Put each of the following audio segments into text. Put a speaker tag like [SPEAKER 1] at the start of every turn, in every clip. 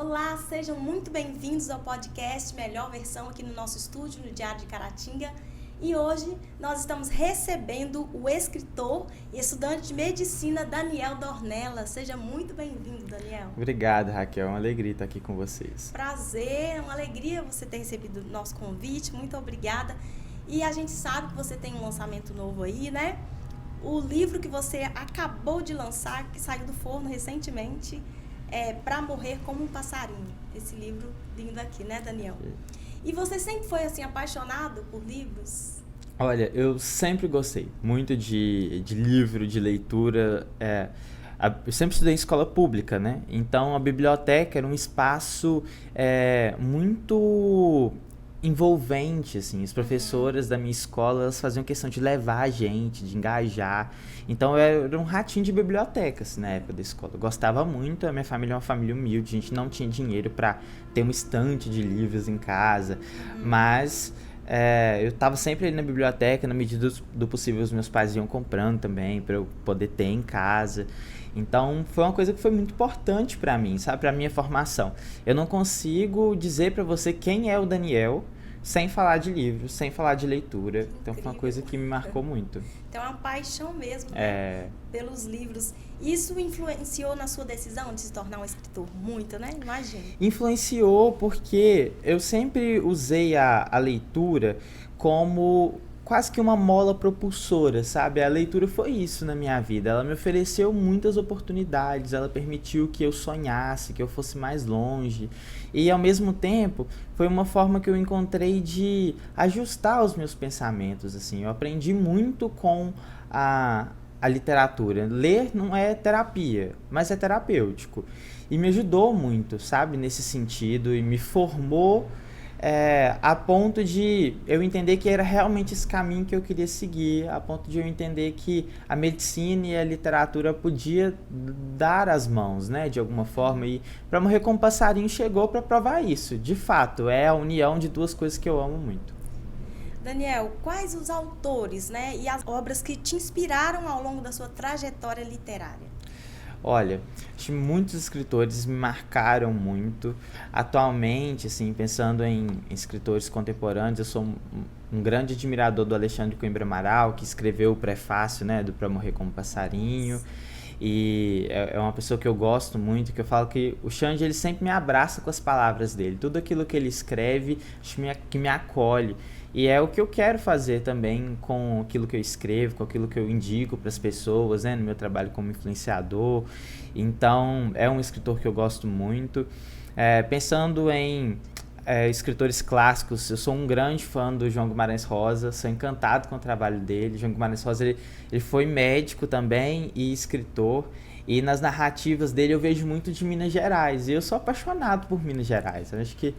[SPEAKER 1] Olá, sejam muito bem-vindos ao podcast Melhor Versão aqui no nosso estúdio, no Diário de Caratinga. E hoje nós estamos recebendo o escritor e estudante de medicina Daniel Dornella. Seja muito bem-vindo, Daniel.
[SPEAKER 2] Obrigado, Raquel. É uma alegria estar aqui com vocês.
[SPEAKER 1] Prazer, é uma alegria você ter recebido o nosso convite. Muito obrigada. E a gente sabe que você tem um lançamento novo aí, né? O livro que você acabou de lançar, que saiu do forno recentemente, é Pra Morrer Como um Passarinho. Esse livro lindo aqui, né, Daniel? E você sempre foi, assim, apaixonado por livros?
[SPEAKER 2] Olha, eu sempre gostei muito de livro, de leitura. Eu sempre estudei em escola pública, né? Então, a biblioteca era um espaço muito envolvente, assim. As professoras da minha escola, elas faziam questão de levar a gente, de engajar. Então, eu era um ratinho de biblioteca, assim, na época da escola. Eu gostava muito, a minha família é uma família humilde, a gente não tinha dinheiro para ter uma estante de livros em casa, mas eu estava sempre ali na biblioteca, na medida do possível os meus pais iam comprando também, para eu poder ter em casa. Então, foi uma coisa que foi muito importante para mim, sabe? Para minha formação. Eu não consigo dizer para você quem é o Daniel sem falar de livros, sem falar de leitura. Então, foi uma coisa que me marcou muito.
[SPEAKER 1] Então, é uma paixão mesmo, né? Pelos livros. Isso influenciou na sua decisão de se tornar um escritor? Muito, né? Imagina.
[SPEAKER 2] Influenciou porque eu sempre usei a leitura como quase que uma mola propulsora, sabe? A leitura foi isso na minha vida. Ela me ofereceu muitas oportunidades, ela permitiu que eu sonhasse, que eu fosse mais longe. E, ao mesmo tempo, foi uma forma que eu encontrei de ajustar os meus pensamentos, assim. Eu aprendi muito com a literatura. Ler não é terapia, mas é terapêutico. E me ajudou muito, sabe? Nesse sentido, e me formou a ponto de eu entender que era realmente esse caminho que eu queria seguir, a ponto de eu entender que a medicina e a literatura podia dar as mãos, né, de alguma forma. E Pra Morrer Como um Passarinho chegou para provar isso. De fato, é a união de duas coisas que eu amo muito.
[SPEAKER 1] Daniel, quais os autores, né, e as obras que te inspiraram ao longo da sua trajetória literária?
[SPEAKER 2] Olha, acho que muitos escritores me marcaram muito. Atualmente, assim, pensando em escritores contemporâneos, eu sou um grande admirador do Alexandre Coimbra Amaral, que escreveu o prefácio, né, do Pra Morrer Como Passarinho. E é uma pessoa que eu gosto muito, que eu falo que o Xande, ele sempre me abraça com as palavras dele. Tudo aquilo que ele escreve, acho que me acolhe. E é o que eu quero fazer também com aquilo que eu escrevo, com aquilo que eu indico para as pessoas, né, no meu trabalho como influenciador. Então, é um escritor que eu gosto muito. Pensando em escritores clássicos, eu sou um grande fã do João Guimarães Rosa, sou encantado com o trabalho dele. João Guimarães Rosa, ele foi médico também e escritor. E nas narrativas dele eu vejo muito de Minas Gerais. E eu sou apaixonado por Minas Gerais. Eu acho que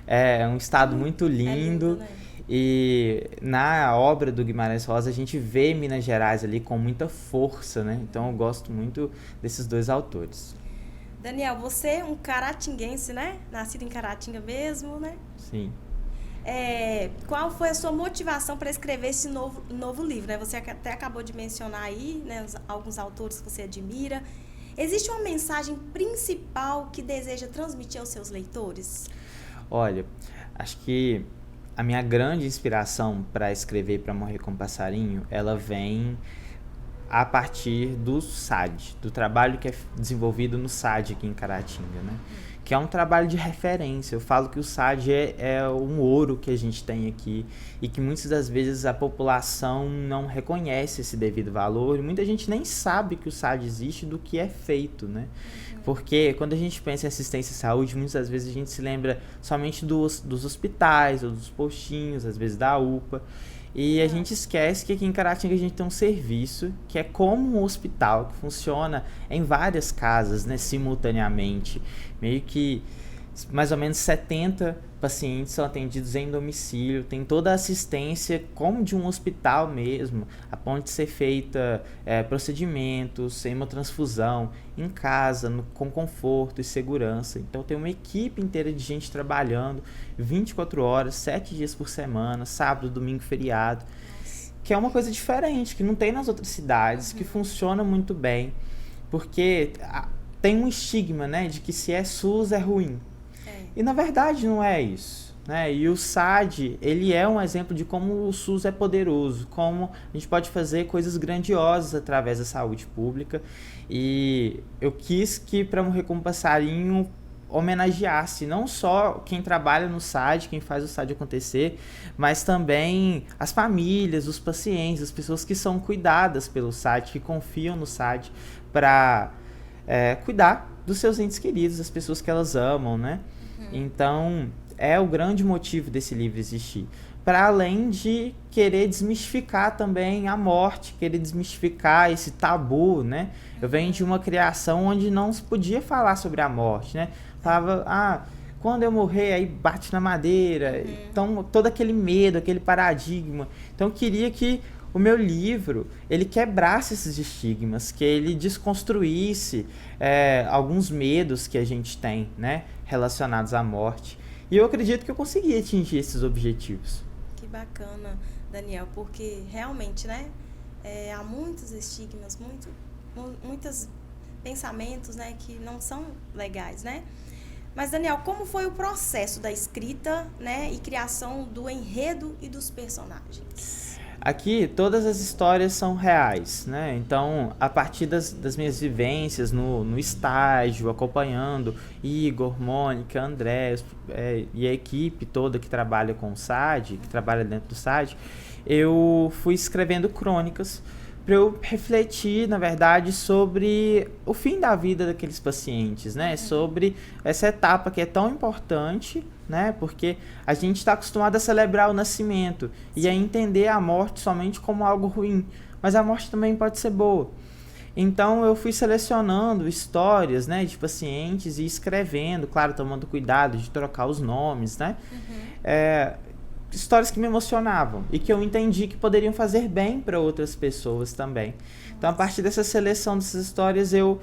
[SPEAKER 2] é um estado muito lindo.
[SPEAKER 1] É lindo, né?
[SPEAKER 2] E na obra do Guimarães Rosa a gente vê Minas Gerais ali com muita força, né? Então eu gosto muito desses dois autores.
[SPEAKER 1] Daniel, você é um caratinguense, né? Nascido em Caratinga mesmo, né?
[SPEAKER 2] Sim.
[SPEAKER 1] Qual foi a sua motivação para escrever esse novo livro, né? Você até acabou de mencionar aí, né, alguns autores que você admira. Existe uma mensagem principal que deseja transmitir aos seus leitores?
[SPEAKER 2] Olha, acho que a minha grande inspiração para escrever Pra Morrer Como Passarinho, ela vem a partir do SAD, do trabalho que é desenvolvido no SAD aqui em Caratinga, né? Que é um trabalho de referência. Eu falo que o SAD é um ouro que a gente tem aqui e que muitas das vezes a população não reconhece esse devido valor e muita gente nem sabe que o SAD existe, do que é feito, né? Porque quando a gente pensa em assistência à saúde, muitas das vezes a gente se lembra somente dos hospitais ou dos postinhos, às vezes da UPA. E a gente esquece que aqui em Caratinga a gente tem um serviço que é como um hospital, que funciona em várias casas, né, simultaneamente. Meio que mais ou menos 70 pacientes são atendidos em domicílio, tem toda a assistência como de um hospital mesmo, a ponto de ser feita procedimentos, hemotransfusão em casa, com conforto e segurança. Então tem uma equipe inteira de gente trabalhando 24 horas, 7 dias por semana, sábado, domingo, feriado, que é uma coisa diferente, que não tem nas outras cidades, que funciona muito bem, porque tem um estigma, né, de que se é SUS é ruim. E na verdade não é isso, né? E o SAD, ele é um exemplo de como o SUS é poderoso, como a gente pode fazer coisas grandiosas através da saúde pública. E eu quis que Pra Morrer com um Passarinho homenageasse não só quem trabalha no SAD, quem faz o SAD acontecer, mas também as famílias, os pacientes, as pessoas que são cuidadas pelo SAD, que confiam no SAD para cuidar dos seus entes queridos, das pessoas que elas amam, né? Então, é o grande motivo desse livro existir. Para além de querer desmistificar também a morte, querer desmistificar esse tabu, né? Eu venho de uma criação onde não se podia falar sobre a morte, né? Falava, quando eu morrer, aí bate na madeira. Então, todo aquele medo, aquele paradigma. Então, eu queria que o meu livro, ele quebrasse esses estigmas, que ele desconstruísse alguns medos que a gente tem, né? Relacionados à morte. E eu acredito que eu consegui atingir esses objetivos.
[SPEAKER 1] Que bacana, Daniel, porque realmente, né, há muitos estigmas, muitos pensamentos, né, que não são legais, né? Mas, Daniel, como foi o processo da escrita, né, e criação do enredo e dos personagens?
[SPEAKER 2] Aqui, todas as histórias são reais, né? Então, a partir das minhas vivências no estágio, acompanhando Igor, Mônica, André e a equipe toda que trabalha com o SAD, que trabalha dentro do SAD, eu fui escrevendo crônicas para eu refletir, na verdade, sobre o fim da vida daqueles pacientes, né? Sobre essa etapa que é tão importante, né? Porque a gente está acostumado a celebrar o nascimento e a entender a morte somente como algo ruim, mas a morte também pode ser boa. Então eu fui selecionando histórias, né, de pacientes e escrevendo, claro, tomando cuidado de trocar os nomes, né? Histórias que me emocionavam e que eu entendi que poderiam fazer bem para outras pessoas também. Então, a partir dessa seleção dessas histórias, eu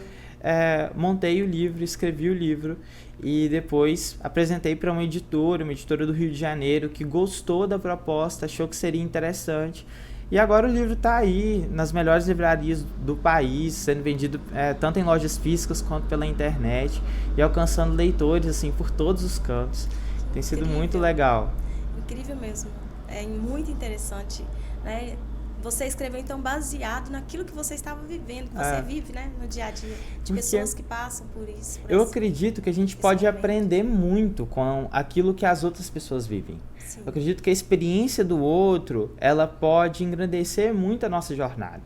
[SPEAKER 2] montei o livro, escrevi o livro e depois apresentei para uma editora do Rio de Janeiro, que gostou da proposta, achou que seria interessante. E agora o livro está aí nas melhores livrarias do país, sendo vendido tanto em lojas físicas quanto pela internet e alcançando leitores assim por todos os cantos. Tem sido muito legal.
[SPEAKER 1] Incrível mesmo, é muito interessante, né? Você escreveu então baseado naquilo que você estava vivendo, que você vive, né, no dia a dia, de pessoas que passam por isso.
[SPEAKER 2] Eu acredito que a gente pode aprender muito com aquilo que as outras pessoas vivem.
[SPEAKER 1] Sim.
[SPEAKER 2] Eu acredito que a experiência do outro, ela pode engrandecer muito a nossa jornada.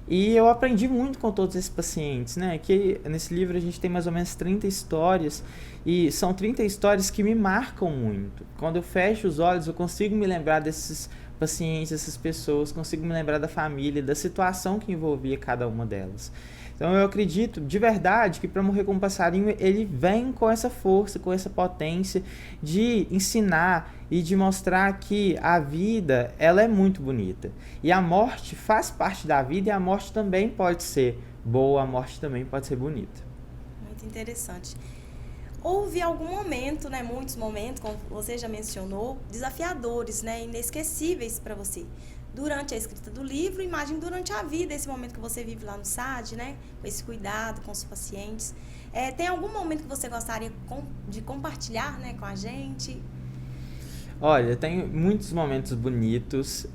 [SPEAKER 2] E eu aprendi muito com todos esses pacientes, né? Que nesse livro a gente tem mais ou menos 30 histórias e são 30 histórias que me marcam muito. Quando eu fecho os olhos, eu consigo me lembrar desses pacientes, dessas pessoas, consigo me lembrar da família, da situação que envolvia cada uma delas. Então eu acredito de verdade que Pra Morrer com um Passarinho, ele vem com essa força, com essa potência de ensinar e de mostrar que a vida, ela é muito bonita. E a morte faz parte da vida e a morte também pode ser boa, a morte também pode ser bonita.
[SPEAKER 1] Muito interessante. Houve algum momento, né, muitos momentos, como você já mencionou, desafiadores, né, inesquecíveis para você. Durante a escrita do livro, imagine durante a vida, esse momento que você vive lá no SAD, né? Com esse cuidado com os pacientes. Tem algum momento que você gostaria de compartilhar, né, com a gente?
[SPEAKER 2] Olha, tem muitos momentos bonitos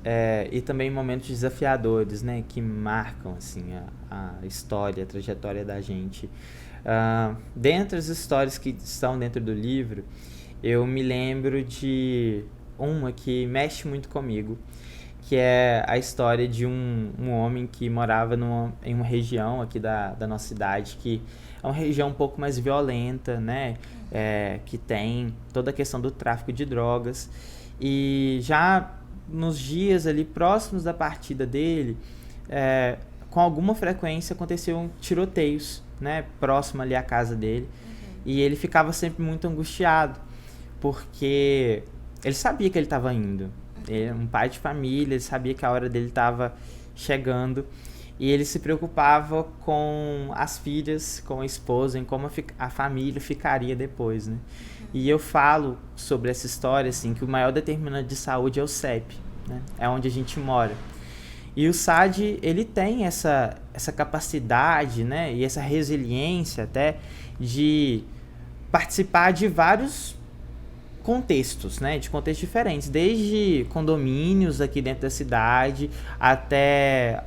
[SPEAKER 2] e também momentos desafiadores, né? Que marcam, assim, a história, a trajetória da gente. Dentre as histórias que estão dentro do livro, eu me lembro de uma que mexe muito comigo, que é a história de um homem que morava em uma região aqui da nossa cidade, que é uma região um pouco mais violenta, né? Que tem toda a questão do tráfico de drogas. E já nos dias ali próximos da partida dele, com alguma frequência aconteciam tiroteios, né? Próximo ali à casa dele. E ele ficava sempre muito angustiado, porque ele sabia que ele estava indo. Ele é um pai de família, ele sabia que a hora dele estava chegando e ele se preocupava com as filhas, com a esposa, em como a família ficaria depois, né? E eu falo sobre essa história, assim, que o maior determinante de saúde é o CEP, né? É onde a gente mora. E o SAD, ele tem essa capacidade, né? E essa resiliência até de participar de vários contextos, né, de contextos diferentes, desde condomínios aqui dentro da cidade até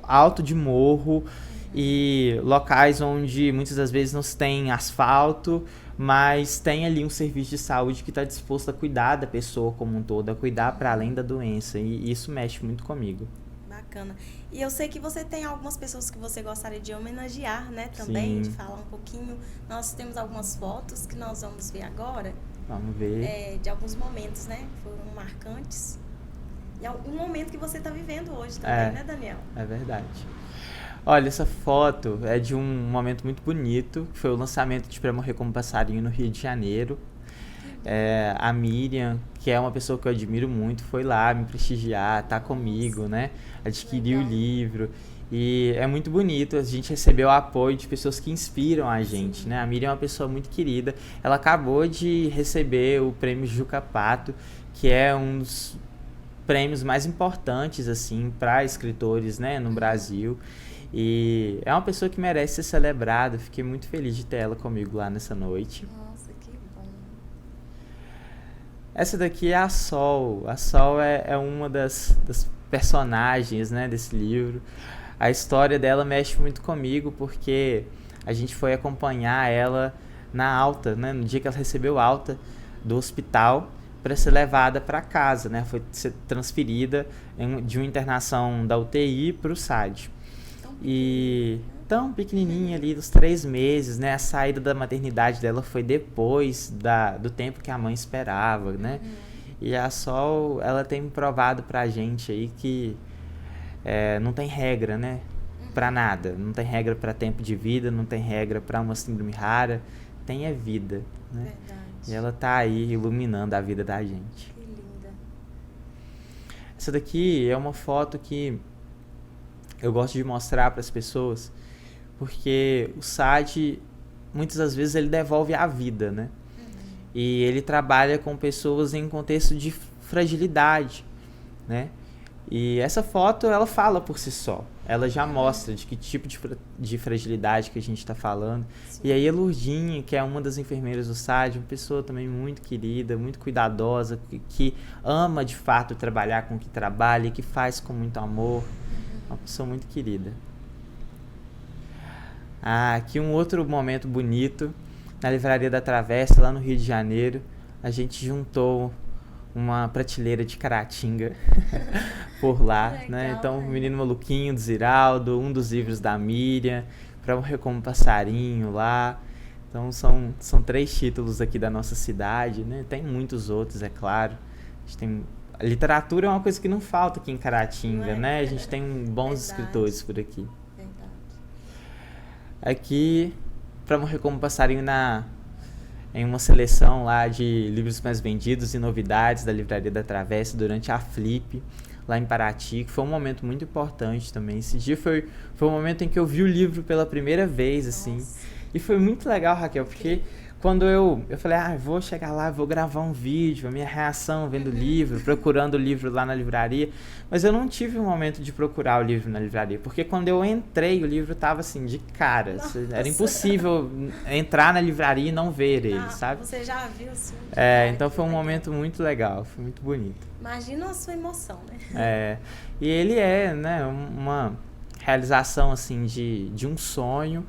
[SPEAKER 2] alto de morro e locais onde muitas das vezes não se tem asfalto, mas tem ali um serviço de saúde que está disposto a cuidar da pessoa como um todo, a cuidar para além da doença, e isso mexe muito comigo.
[SPEAKER 1] Bacana. E eu sei que você tem algumas pessoas que você gostaria de homenagear, né, também,
[SPEAKER 2] Sim.
[SPEAKER 1] de falar um pouquinho. Nós temos algumas fotos que nós vamos ver agora,
[SPEAKER 2] Vamos ver.
[SPEAKER 1] de alguns momentos, né, que foram marcantes. E algum momento que você está vivendo hoje também, né, Daniel?
[SPEAKER 2] É verdade. Olha, essa foto é de um momento muito bonito, que foi o lançamento de Pra Morrer Como Passarinho no Rio de Janeiro. A Miriam, que é uma pessoa que eu admiro muito, foi lá me prestigiar, tá comigo, né? Adquiriu o livro. E é muito bonito, a gente recebeu o apoio de pessoas que inspiram a gente, né? A Miriam é uma pessoa muito querida. Ela acabou de receber o prêmio Juca Pato, que é um dos prêmios mais importantes, assim, para escritores, né, no Brasil. E é uma pessoa que merece ser celebrada. Fiquei muito feliz de ter ela comigo lá nessa noite.
[SPEAKER 1] Nossa, que bom.
[SPEAKER 2] Essa daqui é a Sol. A Sol é uma das personagens, né, desse livro. A história dela mexe muito comigo porque a gente foi acompanhar ela na alta, né, no dia que ela recebeu alta do hospital para ser levada para casa, né, foi ser transferida de uma internação da UTI para o SAD. E tão pequenininha ali, dos 3 meses, né? A saída da maternidade dela foi depois do tempo que a mãe esperava, né? E a Sol, ela tem provado pra gente aí que não tem regra, né? Pra nada. Não tem regra pra tempo de vida, não tem regra pra uma síndrome rara. Tem a vida, né?
[SPEAKER 1] Verdade.
[SPEAKER 2] E ela tá aí iluminando a vida da gente.
[SPEAKER 1] Que linda.
[SPEAKER 2] Essa daqui é uma foto que eu gosto de mostrar para as pessoas, porque o SAD, muitas das vezes, ele devolve a vida, né? E ele trabalha com pessoas em contexto de fragilidade, né? E essa foto, ela fala por si só. Ela já mostra de que tipo de fragilidade que a gente está falando.
[SPEAKER 1] Sim.
[SPEAKER 2] E aí a Lourdinha, que é uma das enfermeiras do SAD, uma pessoa também muito querida, muito cuidadosa, que ama de fato trabalhar com o que trabalha e que faz com muito amor. Uma pessoa muito querida. Aqui um outro momento bonito. Na Livraria da Travessa, lá no Rio de Janeiro, a gente juntou uma prateleira de Caratinga por lá,
[SPEAKER 1] Legal,
[SPEAKER 2] né? Então, o
[SPEAKER 1] né?
[SPEAKER 2] Menino Maluquinho, do Ziraldo, um dos livros da Miriam, Pra Morrer Como Passarinho lá. Então, são 3 títulos aqui da nossa cidade, né? Tem muitos outros, é claro. A gente tem... A literatura é uma coisa que não falta aqui em Caratinga, né? A gente tem bons escritores por aqui.
[SPEAKER 1] Verdade.
[SPEAKER 2] Aqui, Pra Morrer Como Passarinho em uma seleção lá de livros mais vendidos e novidades da Livraria da Travessa durante a Flip, lá em Paraty, que foi um momento muito importante também. Esse dia foi um momento em que eu vi o livro pela primeira vez, assim.
[SPEAKER 1] Nossa.
[SPEAKER 2] E foi muito legal, Raquel, porque quando eu falei, vou chegar lá, vou gravar um vídeo, a minha reação vendo o livro, procurando o livro lá na livraria, mas eu não tive um momento de procurar o livro na livraria, porque quando eu entrei, o livro tava assim, de cara. Nossa. Era impossível entrar na livraria e não ver ele, sabe?
[SPEAKER 1] Você já viu, sim.
[SPEAKER 2] Então foi um momento muito legal, foi muito bonito.
[SPEAKER 1] Imagina a sua emoção, né?
[SPEAKER 2] E ele é, né, uma realização, assim, de um sonho,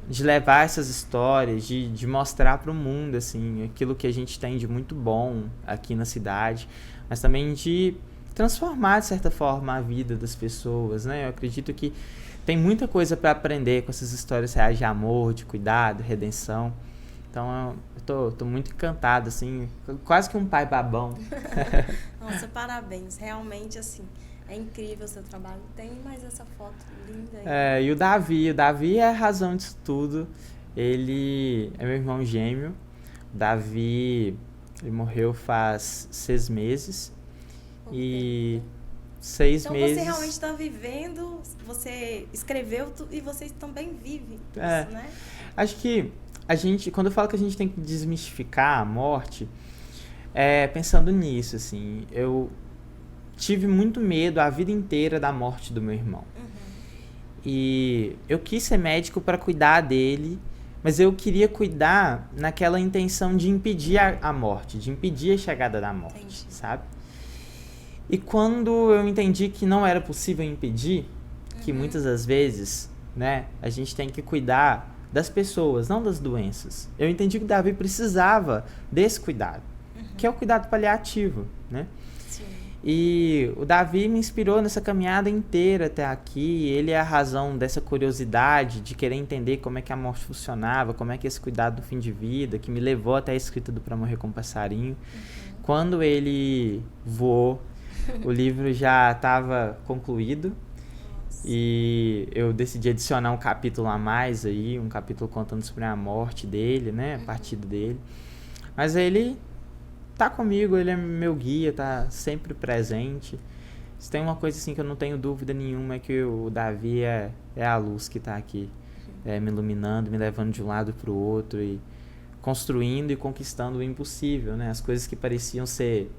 [SPEAKER 2] de levar essas histórias, de mostrar para o mundo, assim, aquilo que a gente tem de muito bom aqui na cidade, mas também de transformar, de certa forma, a vida das pessoas, né? Eu acredito que tem muita coisa para aprender com essas histórias reais de amor, de cuidado, redenção. Então, eu tô muito encantado, assim, quase que um pai babão.
[SPEAKER 1] Nossa, parabéns. Realmente, assim, é incrível o seu trabalho. Tem mais essa foto linda aí.
[SPEAKER 2] E o Davi é a razão disso tudo. Ele é meu irmão gêmeo. O Davi, ele morreu faz 6 meses. E 6 meses...
[SPEAKER 1] Então você realmente está vivendo, você escreveu e você também vive isso, né?
[SPEAKER 2] Acho que quando eu falo que a gente tem que desmistificar a morte, pensando nisso, assim, eu tive muito medo a vida inteira da morte do meu irmão. E eu quis ser médico para cuidar dele, mas eu queria cuidar naquela intenção de impedir a morte, de impedir a chegada da morte,
[SPEAKER 1] Entendi.
[SPEAKER 2] sabe? E quando eu entendi que não era possível impedir, que muitas das vezes, né, a gente tem que cuidar das pessoas, não das doenças. Eu entendi que o Davi precisava desse cuidado, que é o cuidado paliativo, né?
[SPEAKER 1] Sim.
[SPEAKER 2] E o Davi me inspirou nessa caminhada inteira até aqui. Ele é a razão dessa curiosidade de querer entender como é que a morte funcionava, como é que esse cuidado do fim de vida, que me levou até a escrita do Pra Morrer com Passarinho. Quando ele voou, o livro já estava concluído. E eu decidi adicionar um capítulo a mais aí, um capítulo contando sobre a morte dele, né, a partida dele. Mas ele tá comigo, ele é meu guia, tá sempre presente. Se tem uma coisa assim que eu não tenho dúvida nenhuma, é que o Davi é a luz que tá aqui, me iluminando, me levando de um lado pro outro e construindo e conquistando o impossível, né, as coisas que pareciam ser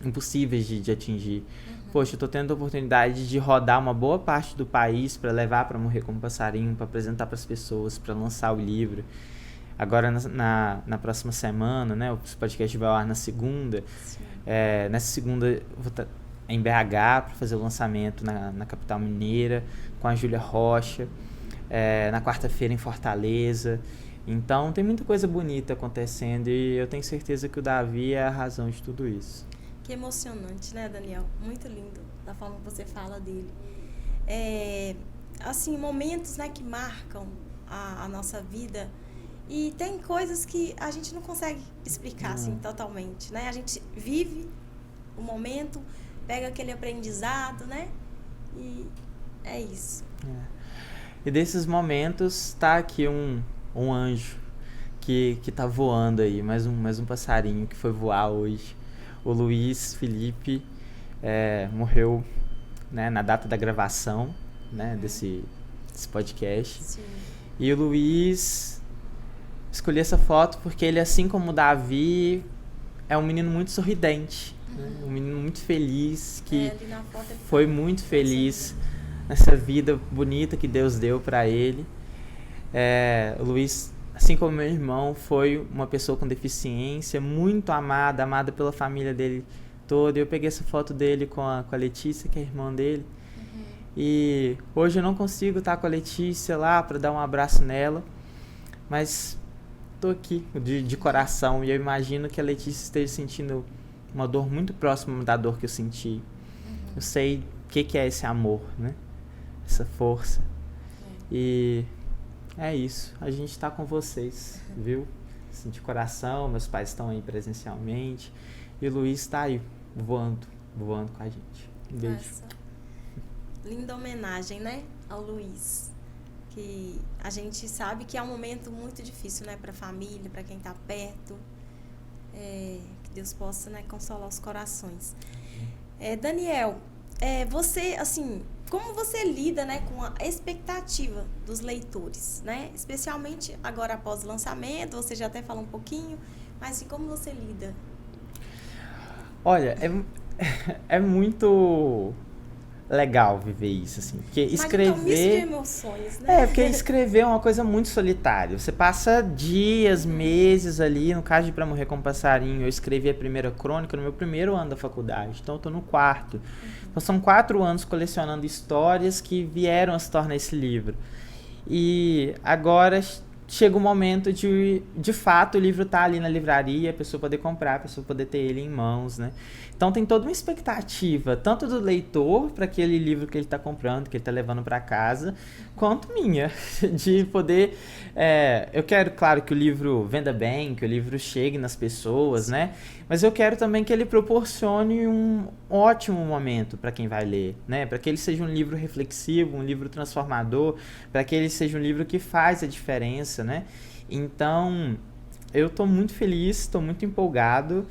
[SPEAKER 2] impossíveis de atingir. Poxa, eu tô tendo a oportunidade de rodar uma boa parte do país para levar Pra Morrer como Passarinho, para apresentar para as pessoas, para lançar o livro. Agora na próxima semana, né, o podcast vai ao ar na segunda. Nessa segunda eu vou estar em BH para fazer o lançamento na capital mineira, com a Júlia Rocha. Na quarta-feira em Fortaleza. Então tem muita coisa bonita acontecendo e eu tenho certeza que o Davi é a razão de tudo isso.
[SPEAKER 1] Que emocionante, né, Daniel? Muito lindo da forma que você fala dele. Assim, momentos, né, que marcam a nossa vida. E tem coisas que a gente não consegue explicar, assim, totalmente, né? A gente vive o momento, pega aquele aprendizado, né? E é isso.
[SPEAKER 2] E desses momentos tá aqui um anjo que tá voando aí, mais um passarinho que foi voar hoje. O Luiz Felipe morreu, né, na data da gravação, né, desse podcast.
[SPEAKER 1] Sim.
[SPEAKER 2] E o Luiz, escolhi essa foto porque ele, assim como o Davi, é um menino muito sorridente, né, um menino muito feliz, que
[SPEAKER 1] ali na foto ele
[SPEAKER 2] foi muito feliz nessa vida bonita que Deus deu para ele. O Luiz, assim como meu irmão, foi uma pessoa com deficiência, muito amada pela família dele toda. Eu peguei essa foto dele com a Letícia, que é a irmã dele. E hoje eu não consigo estar com a Letícia lá para dar um abraço nela, mas tô aqui de coração e eu imagino que a Letícia esteja sentindo uma dor muito próxima da dor que eu senti. Eu sei o que é esse amor, né? Essa força. E é isso, a gente tá com vocês, viu? Assim, de coração, meus pais estão aí presencialmente. E o Luiz tá aí, voando com a gente. Um beijo.
[SPEAKER 1] Essa linda homenagem, né, ao Luiz. Que a gente sabe que é um momento muito difícil, né, pra família, pra quem tá perto. Que Deus possa, né, consolar os corações. Daniel, você, assim, como você lida, né, com a expectativa dos leitores, né? Especialmente agora após o lançamento, você já até falou um pouquinho, mas assim, como você lida?
[SPEAKER 2] Olha, é muito legal viver isso, assim, porque escrever...
[SPEAKER 1] Mas um misto de emoções, né?
[SPEAKER 2] Porque escrever é uma coisa muito solitária. Você passa dias, meses ali, no caso de Pra Morrer com Passarinho, eu escrevi a primeira crônica no meu primeiro ano da faculdade, então eu tô no quarto. Então são 4 anos colecionando histórias que vieram a se tornar esse livro. E agora chega o momento de fato, o livro tá ali na livraria, a pessoa poder comprar, a pessoa poder ter ele em mãos, né? Então tem toda uma expectativa, tanto do leitor para aquele livro que ele está comprando, que ele está levando para casa, quanto minha, de poder... eu quero, claro, que o livro venda bem, que o livro chegue nas pessoas, né? Mas eu quero também que ele proporcione um ótimo momento para quem vai ler, né? Para que ele seja um livro reflexivo, um livro transformador, para que ele seja um livro que faz a diferença, né? Então, eu estou muito feliz, estou muito empolgado.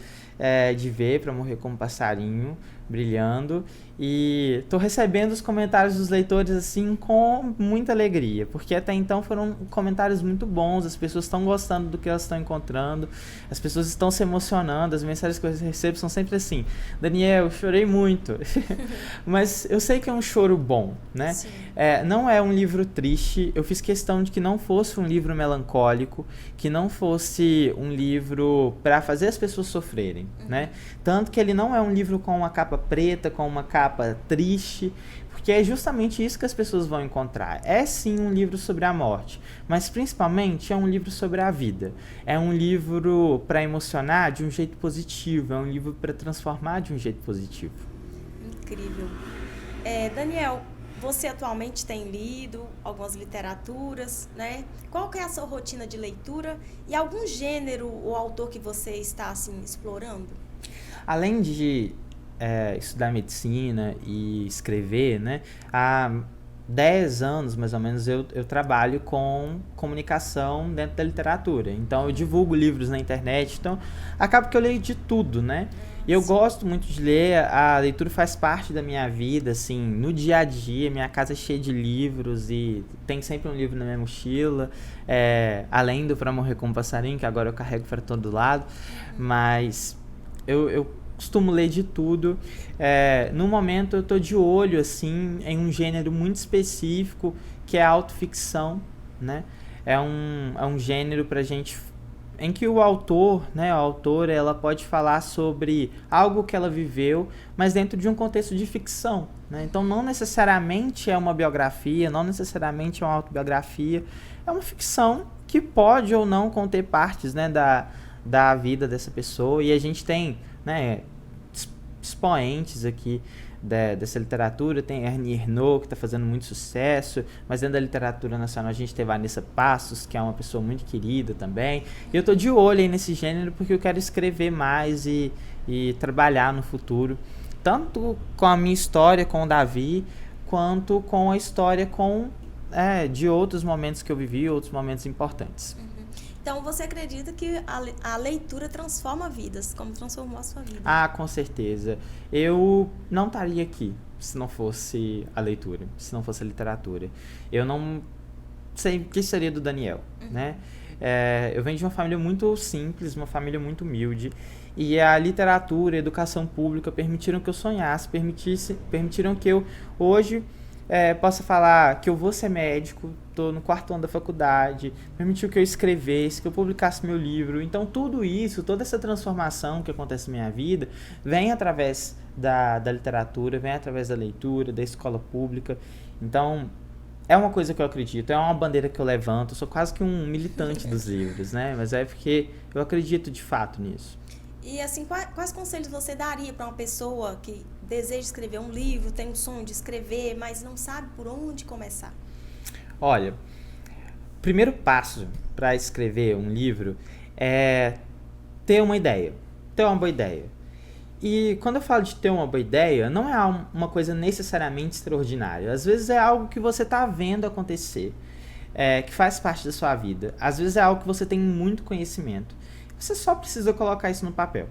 [SPEAKER 2] de ver Pra Morrer Como Passarinho brilhando, e tô recebendo os comentários dos leitores assim com muita alegria, porque até então foram comentários muito bons, as pessoas estão gostando do que elas estão encontrando, as pessoas estão se emocionando, as mensagens que eu recebo são sempre assim: Daniel, chorei muito. Mas eu sei que é um choro bom, né? Não é um livro triste, eu fiz questão de que não fosse um livro melancólico, que não fosse um livro para fazer as pessoas sofrerem, né? Tanto que ele não é um livro com uma capa preta, com uma capa triste, porque é justamente isso que as pessoas vão encontrar. É sim um livro sobre a morte, mas principalmente é um livro sobre a vida. É um livro para emocionar de um jeito positivo, é um livro para transformar de um jeito positivo.
[SPEAKER 1] Incrível. Daniel, você atualmente tem lido algumas literaturas, né? Qual que é a sua rotina de leitura e algum gênero ou autor que você está assim explorando?
[SPEAKER 2] Além de estudar medicina e escrever, né? Há 10 anos, mais ou menos, eu trabalho com comunicação dentro da literatura. Então, eu divulgo livros na internet. Então, acaba que eu leio de tudo, né? E eu gosto muito de ler. A leitura faz parte da minha vida, assim, no dia a dia. Minha casa é cheia de livros e tem sempre um livro na minha mochila. Além do Pra Morrer Como Passarinho, que agora eu carrego para todo lado. Mas eu costumo ler de tudo. No momento eu tô de olho assim em um gênero muito específico, que é a autoficção, né? É um gênero pra gente, em que o autor, né, a autora, ela pode falar sobre algo que ela viveu, mas dentro de um contexto de ficção, né? Então não necessariamente é uma biografia, não necessariamente é uma autobiografia, é uma ficção que pode ou não conter partes, né, da vida dessa pessoa. E a gente tem, né, expoentes aqui dessa literatura. Tem Ernie Ernaux, que está fazendo muito sucesso, mas dentro da literatura nacional a gente tem Vanessa Passos, que é uma pessoa muito querida também. E eu estou de olho aí nesse gênero porque eu quero escrever mais e trabalhar no futuro, tanto com a minha história com o Davi, quanto com a história de outros momentos que eu vivi, outros momentos importantes.
[SPEAKER 1] Então, você acredita que a leitura transforma vidas, como transformou a sua vida?
[SPEAKER 2] Ah, com certeza. Eu não estaria aqui se não fosse a leitura, se não fosse a literatura. Eu não sei o que seria do Daniel, né? Eu venho de uma família muito simples, uma família muito humilde, e a literatura, a educação pública permitiram que eu sonhasse, permitiram que eu hoje possa falar que eu vou ser médico, estou no 4º ano da faculdade, permitiu que eu escrevesse, que eu publicasse meu livro. Então tudo isso, toda essa transformação que acontece na minha vida, vem através da literatura, vem através da leitura, da escola pública. Então é uma coisa que eu acredito, é uma bandeira que eu levanto, eu sou quase que um militante dos livros, né? Mas é porque eu acredito de fato nisso.
[SPEAKER 1] E assim, quais conselhos você daria para uma pessoa que deseja escrever um livro, tem um sonho de escrever, mas não sabe por onde começar?
[SPEAKER 2] Olha, o primeiro passo para escrever um livro é ter uma ideia, ter uma boa ideia. E quando eu falo de ter uma boa ideia, não é uma coisa necessariamente extraordinária. Às vezes é algo que você está vendo acontecer, que faz parte da sua vida. Às vezes é algo que você tem muito conhecimento. Você só precisa colocar isso no papel.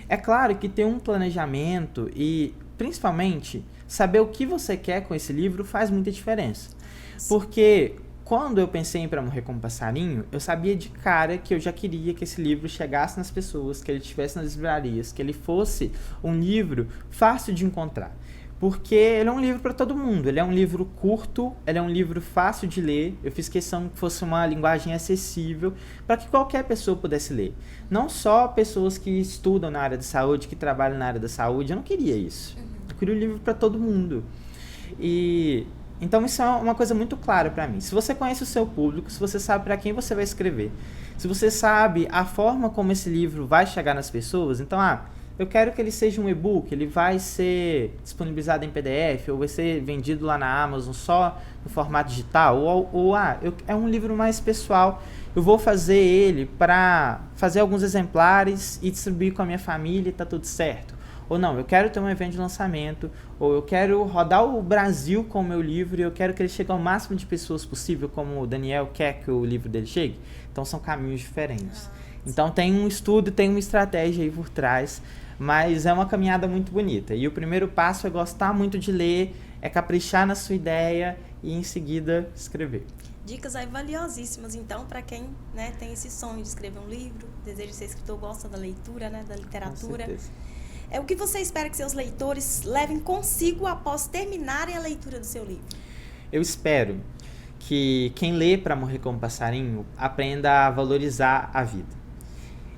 [SPEAKER 2] É claro que ter um planejamento e, principalmente, saber o que você quer com esse livro faz muita diferença. Porque quando eu pensei em Pra Morrer Como Passarinho, eu sabia de cara que eu já queria que esse livro chegasse nas pessoas, que ele estivesse nas livrarias, que ele fosse um livro fácil de encontrar. Porque ele é um livro para todo mundo, ele é um livro curto, ele é um livro fácil de ler. Eu fiz questão que fosse uma linguagem acessível para que qualquer pessoa pudesse ler. Não só pessoas que estudam na área da saúde, que trabalham na área da saúde, eu não queria isso. Eu queria um livro para todo mundo. Então isso é uma coisa muito clara para mim. Se você conhece o seu público, se você sabe para quem você vai escrever, se você sabe a forma como esse livro vai chegar nas pessoas, então, eu quero que ele seja um e-book, ele vai ser disponibilizado em PDF, ou vai ser vendido lá na Amazon só no formato digital, é um livro mais pessoal, eu vou fazer ele para fazer alguns exemplares e distribuir com a minha família e tá tudo certo. Ou não, eu quero ter um evento de lançamento, ou eu quero rodar o Brasil com o meu livro e eu quero que ele chegue ao máximo de pessoas possível, como o Daniel quer que o livro dele chegue. Então são caminhos diferentes. Então tem um estudo, tem uma estratégia aí por trás, mas é uma caminhada muito bonita. E o primeiro passo é gostar muito de ler, é caprichar na sua ideia e em seguida escrever.
[SPEAKER 1] Dicas aí valiosíssimas, então, para quem, né, tem esse sonho de escrever um livro, deseja ser escritor, gosta da leitura, né, da literatura.
[SPEAKER 2] Com certeza.
[SPEAKER 1] O que você espera que seus leitores levem consigo após terminarem a leitura do seu livro?
[SPEAKER 2] Eu espero que quem lê Para Morrer como Passarinho aprenda a valorizar a vida.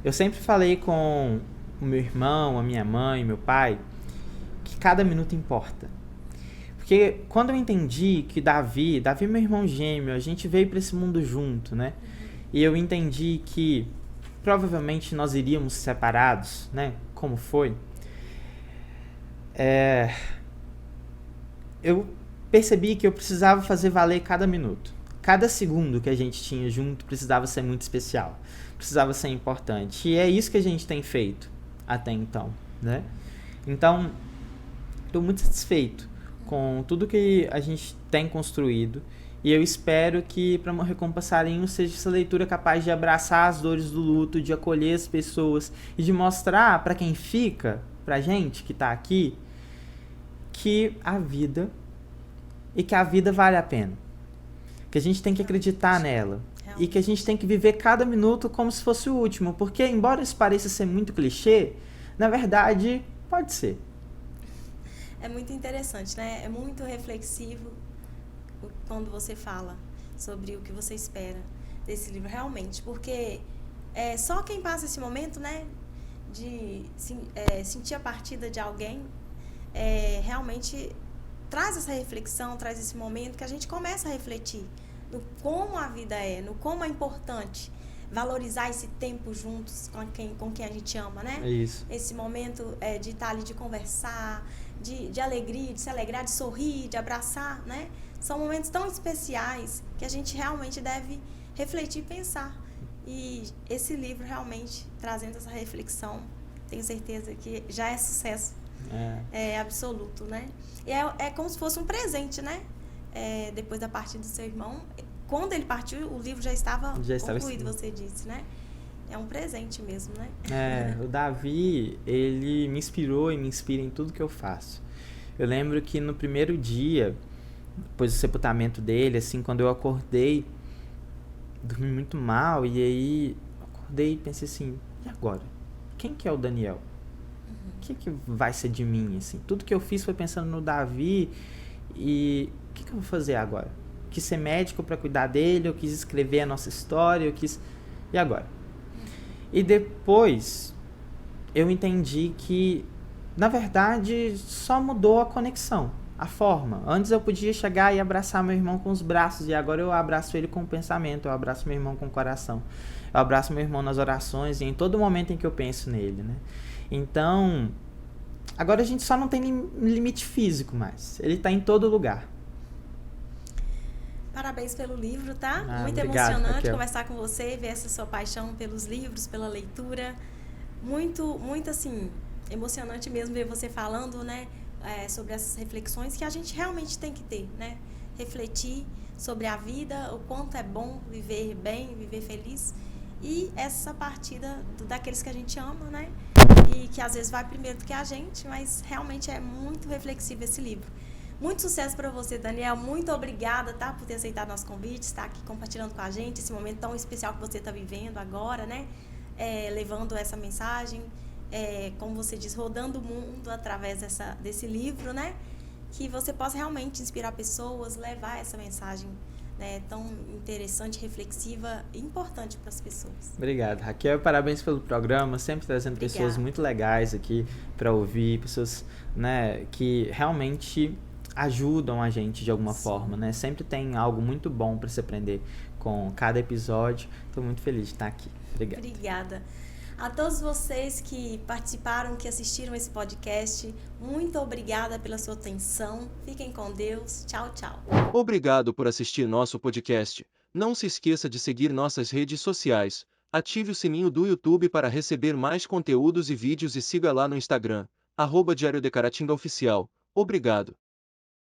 [SPEAKER 2] Eu sempre falei com o meu irmão, a minha mãe, meu pai, que cada minuto importa. Porque quando eu entendi que Davi é meu irmão gêmeo, a gente veio para esse mundo junto, né? E eu entendi que provavelmente nós iríamos separados, né? Como foi. Eu percebi que eu precisava fazer valer cada minuto. Cada segundo que a gente tinha junto precisava ser muito especial. Precisava ser importante. E é isso que a gente tem feito até então, né? Então, estou muito satisfeito com tudo que a gente tem construído. E eu espero que Para Morrer como Passarinho seja essa leitura capaz de abraçar as dores do luto, de acolher as pessoas e de mostrar para quem fica, pra gente que tá aqui, que a vida vale a pena. Que a gente tem que acreditar nela. E que a gente tem que viver cada minuto como se fosse o último. Porque, embora isso pareça ser muito clichê, na verdade, pode ser.
[SPEAKER 1] É muito interessante, né? É muito reflexivo quando você fala sobre o que você espera desse livro, realmente. Porque só quem passa esse momento, né, de sentir a partida de alguém, realmente traz essa reflexão, traz esse momento que a gente começa a refletir no como a vida é, no como é importante valorizar esse tempo juntos com quem a gente ama, né?
[SPEAKER 2] É isso.
[SPEAKER 1] Esse momento de estar ali, de conversar, de alegria, de se alegrar, de sorrir, de abraçar, né? São momentos tão especiais que a gente realmente deve refletir e pensar. E esse livro realmente trazendo essa reflexão, tenho certeza que já é sucesso. É absoluto, né? E é como se fosse um presente, né? Depois da partida do seu irmão, quando ele partiu, o livro já estava concluído, você disse, né? É um presente mesmo, né?
[SPEAKER 2] O Davi, ele me inspirou e me inspira em tudo que eu faço. Eu lembro que no primeiro dia, depois do sepultamento dele, assim, quando eu acordei, dormi muito mal, e aí acordei e pensei assim, e agora? Quem que é o Daniel? O que vai ser de mim, assim? Tudo que eu fiz foi pensando no Davi, e o que eu vou fazer agora? Quis ser médico para cuidar dele, eu quis escrever a nossa história, e agora? E depois eu entendi que, na verdade, só mudou a conexão, a forma. Antes eu podia chegar e abraçar meu irmão com os braços, e agora eu abraço ele com o pensamento, eu abraço meu irmão com o coração. Eu abraço meu irmão nas orações e em todo momento em que eu penso nele, né? Então, agora a gente só não tem limite físico mais. Ele está em todo lugar.
[SPEAKER 1] Parabéns pelo livro, tá? Muito
[SPEAKER 2] obrigado,
[SPEAKER 1] emocionante
[SPEAKER 2] Raquel.
[SPEAKER 1] Conversar com você, ver essa sua paixão pelos livros, pela leitura. Muito, muito, assim, emocionante mesmo ver você falando, né? Sobre essas reflexões que a gente realmente tem que ter, né? Refletir sobre a vida, o quanto é bom viver bem, viver feliz. E essa partida daqueles que a gente ama, né? E que às vezes vai primeiro do que a gente, mas realmente é muito reflexivo esse livro. Muito sucesso para você, Daniel. Muito obrigada, tá, por ter aceitado nosso convite, estar aqui compartilhando com a gente esse momento tão especial que você está vivendo agora, né? Levando essa mensagem, como você diz, rodando o mundo através desse livro, né? Que você possa realmente inspirar pessoas, levar essa mensagem, né, tão interessante, reflexiva e importante para as pessoas.
[SPEAKER 2] Obrigado, Raquel. Parabéns pelo programa, sempre trazendo pessoas muito legais aqui para ouvir, pessoas, né, que realmente ajudam a gente de alguma forma, né? Sempre tem algo muito bom para se aprender com cada episódio. Estou muito feliz de estar aqui. Obrigado.
[SPEAKER 1] Obrigada. A todos vocês que participaram, que assistiram esse podcast, muito obrigada pela sua atenção. Fiquem com Deus. Tchau, tchau.
[SPEAKER 3] Obrigado por assistir nosso podcast. Não se esqueça de seguir nossas redes sociais. Ative o sininho do YouTube para receber mais conteúdos e vídeos e siga lá no Instagram, @Diário de Caratinga Oficial. Obrigado.